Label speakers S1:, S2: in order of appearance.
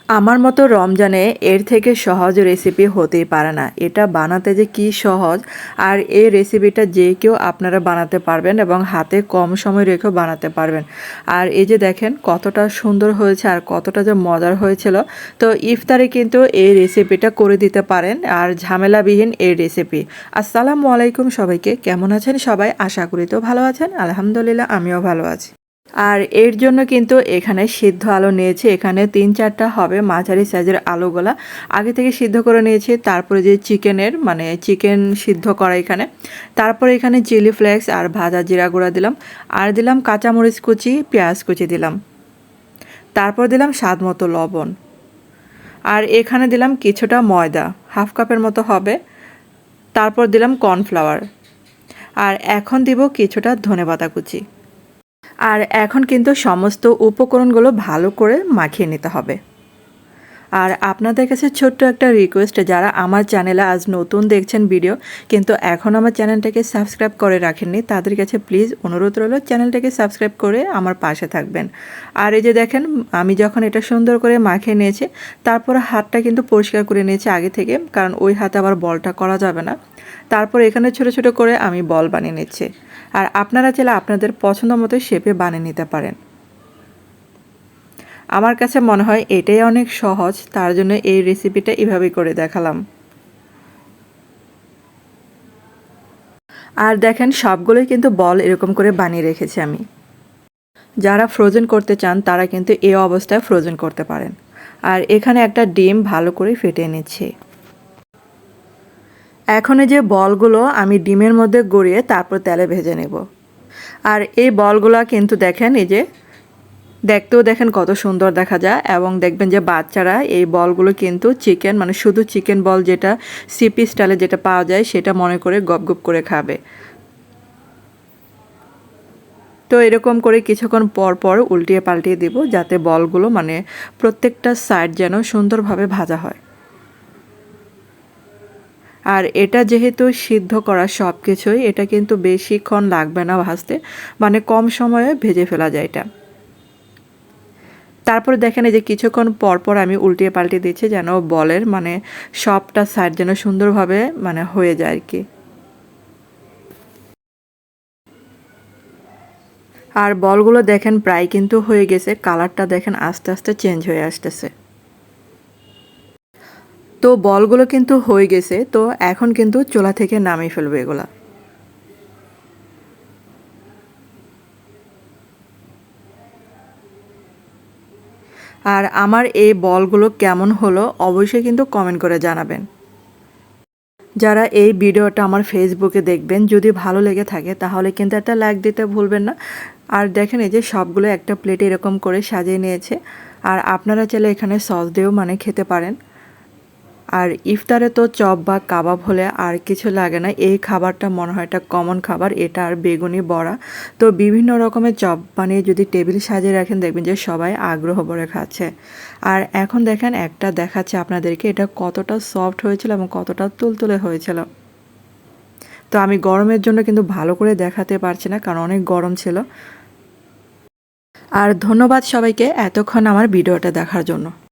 S1: আমার মতো রমজানে এর থেকে সহজ রেসিপি হতেই পারে না। এটা বানাতে যে কি সহজ, আর এই রেসিপিটা যে কেউ আপনারা বানাতে পারবেন এবং হাতে কম সময় রেখেও বানাতে পারবেন। আর এই যে দেখেন কতটা সুন্দর হয়েছে আর কতটা যে মজার হয়েছিল। তো ইফতারে কিন্তু এই রেসিপিটা করে দিতে পারেন, আর ঝামেলাবিহীন এই রেসিপি। আসসালামু আলাইকুম সবাইকে, কেমন আছেন সবাই? আশা করি তো ভালো আছেন। আলহামদুলিল্লাহ, আমিও ভালো আছি। আর এর জন্য কিন্তু এখানে সিদ্ধ আলু নিয়েছি, এখানে ৩-৪টা হবে মাঝারি সাইজের আলুগুলা আগে থেকে সিদ্ধ করে নিয়েছি। তারপরে যে চিকেন সিদ্ধ করা এখানে, তারপরে এখানে চিলি ফ্লেক্স আর ভাজা জিরা গুঁড়া দিলাম, আর দিলাম কাঁচামরিচ কুচি, পেঁয়াজ কুচি দিলাম, তারপর দিলাম স্বাদ মতো লবণ, আর এখানে দিলাম কিছুটা ময়দা, হাফ কাপের মতো হবে, তারপর দিলাম কর্নফ্লাওয়ার, আর এখন দিব কিছুটা ধনেপাতা কুচি। আর এখন কিন্তু সমস্ত উপকরণগুলো ভালো করে মাখিয়ে নিতে হবে। আর আপনাদের কাছে ছোট্ট একটা রিকোয়েস্ট, যারা আমার চ্যানেলে আজ নতুন দেখছেন ভিডিও কিন্তু এখন আমার চ্যানেলটাকে সাবস্ক্রাইব করে রাখেননি, তাদের কাছে প্লিজ অনুরোধ রইল চ্যানেলটাকে সাবস্ক্রাইব করে আমার পাশে থাকবেন। আর এই যে দেখেন, আমি যখন এটা সুন্দর করে মাখিয়ে নিয়েছি, তারপর হাতটা কিন্তু পরিষ্কার করে নিয়েছি আগে থেকে, কারণ ওই হাতে আবার বলটা করা যাবে না। তারপর এখানে ছোট ছোট করে আমি বল বানিয়ে নিচ্ছি, আর আপনারা চাইলে আপনাদের পছন্দ মতো শেপে বানিয়ে নিতে পারেন। আমার কাছে মনে হয় এটাই অনেক সহজ, তার জন্য এই রেসিপিটা এভাবেই করে দেখালাম। আর দেখেন সবগুলোই কিন্তু বল এরকম করে বানিয়ে রেখেছি আমি। যারা ফ্রোজেন করতে চান তারা কিন্তু এই অবস্থায় ফ্রোজেন করতে পারেন। আর এখানে একটা ডিম ভালো করে ফেটিয়ে নিচ্ছি। এখন এই যে বলগুলো আমি ডিমের মধ্যে গড়িয়ে তারপর তেলে ভেজে নেব। আর এই বলগুলো কিন্তু দেখেন, এই যে দেখতেও দেখেন কত সুন্দর দেখা যায়, এবং দেখবেন যে বাচ্চারা এই বলগুলো কিন্তু চিকেন, শুধু চিকেন বল, যেটা সিপি স্টাইলে যেটা পাওয়া যায় সেটা মনে করে গপ গপ করে খাবে। তো এরকম করে কিছুক্ষণ পর পর উল্টিয়ে পাল্টিয়ে দিব, যাতে বলগুলো প্রত্যেকটা সাইড যেন সুন্দরভাবে ভাজা হয়। আর এটা যেহেতু সিদ্ধ করা সব কিছুই, এটা কিন্তু বেশিক্ষণ লাগবে না ভাজতে, কম সময়ে ভেজে ফেলা যায় এটা। তারপরে দেখেন এই যে কিছুক্ষণ পর পর আমি উল্টিয়ে পাল্টিয়ে দিচ্ছি, যেন বলের সবটা সাইড যেন সুন্দরভাবে হয়ে যায় আর কি। আর বলগুলো দেখেন প্রায় কিন্তু হয়ে গেছে, কালারটা দেখেন আস্তে আস্তে চেঞ্জ হয়ে আসতেছে। তো বলগুলো কিন্তু হয়ে গেছে, তো এখন কিন্তু চুলা থেকে নামিয়ে ফেলবো এগুলা। আর আমার এই বলগুলো কেমন হলো অবশ্যই কিন্তু কমেন্ট করে জানাবেন। যারা এই ভিডিওটা আমার ফেসবুকে দেখবেন, যদি ভালো লেগে থাকে তাহলে কিন্তু একটা লাইক দিতে ভুলবেন না। আর দেখেন এই যে সবগুলো একটা প্লেটে এরকম করে সাজিয়ে নিয়েছে। আর আপনারা চাইলে এখানে সস দিয়েও খেতে পারেন। আর ইফতারে তো চপ বা কাবাব হলে আর কিছু লাগে না, এই খাবারটা মনে হয় একটা কমন খাবার, এটা আর বেগুনি বড়া। তো বিভিন্ন রকমের চপ বানিয়ে যদি টেবিল সাজিয়ে রাখেন, দেখবেন যে সবাই আগ্রহ ভরে খাচ্ছে। আর এখন দেখেন একটা দেখাচ্ছে আপনাদেরকে, এটা কতটা সফট হয়েছিল এবং কতটা তুলতুলে হয়েছিল। তো আমি গরমের জন্য কিন্তু ভালো করে দেখাতে পারছি না, কারণ অনেক গরম ছিল। আর ধন্যবাদ সবাইকে এতক্ষণ আমার ভিডিওটা দেখার জন্য।